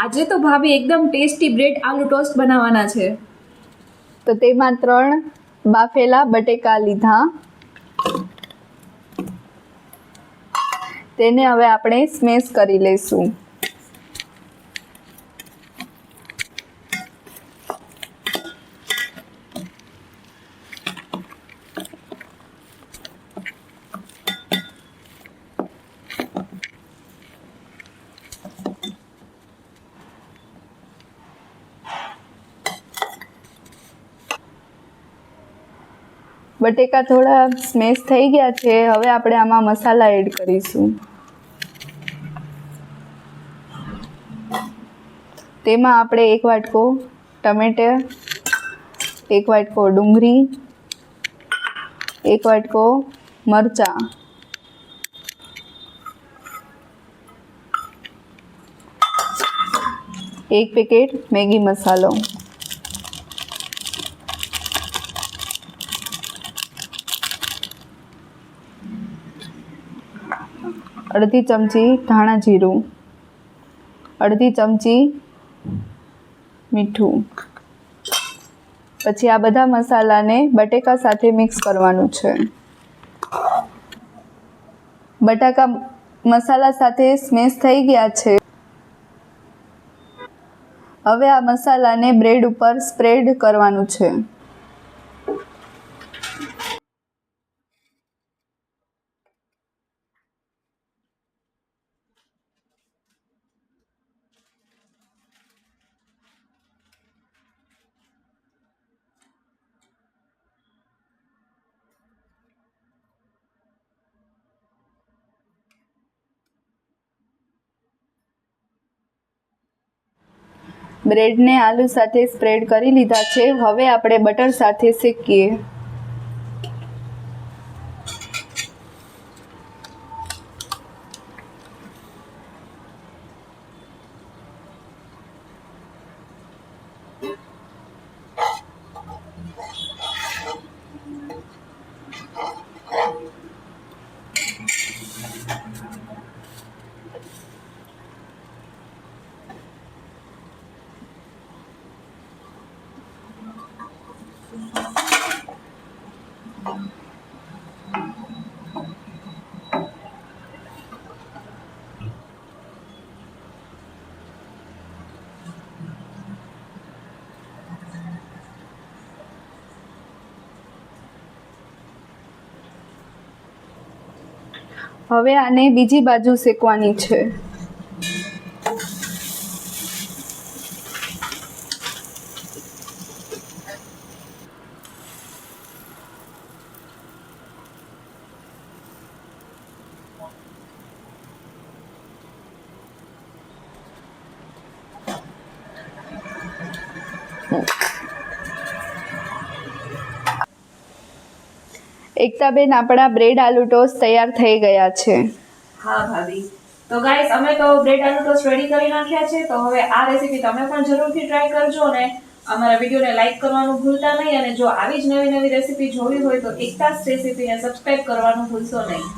આજે તો ભાભી એકદમ ટેસ્ટી બ્રેડ આલુ ટોસ્ટ બનાવવાના છે. તો તેમાં 3 બાફેલા બટેકા લીધા. તેને હવે આપણે સ્મેશ કરી લઈશું. બટેકા થોડા સ્મેશ થઈ ગયા છે. હવે આપણે આમાં મસાલા એડ કરીશું. તેમાં આપણે 1 વાટકો ટમેટા, 1 વાટકો ડુંગળી, 1 વાટકો મરચાં, 1 પેકેટ મેગી મસાલો, અડધી ચમચી ધાણા જીરું, અડધી ચમચી મીઠું. પછી આ બધા મસાલાને બટેકા સાથે મિક્સ કરવાનું છે. બટાકા મસાલા સાથે સ્મેશ થઈ ગયા છે. હવે આ મસાલાને બ્રેડ ઉપર સ્પ્રેડ કરવાનું છે. બ્રેડને આલુ સાથે સ્પ્રેડ કરી લીધા છે. હવે આપણે બટર સાથે શેકીએ. હવે આને બીજી બાજુ શેકવાની છે. એકતાબેન, આપણા બ્રેડ આલુ ટોસ્ટ તૈયાર થઈ ગયા છે. હા ભાભી. તો ગાઈસ, અમે તો બ્રેડ આલુ ટોસ્ટ રેડી કરી નાખ્યા છે. તો હવે આ રેસીપી તમે પણ જરૂરથી ટ્રાય કરજો અને અમારા વિડીયોને લાઈક કરવાનું ભૂલતા નહીં. અને જો આવી જ નવી નવી રેસીપી જોવી હોય તો એકતાસ રેસીપીને સબસ્ક્રાઇબ કરવાનું ભૂલશો નહીં.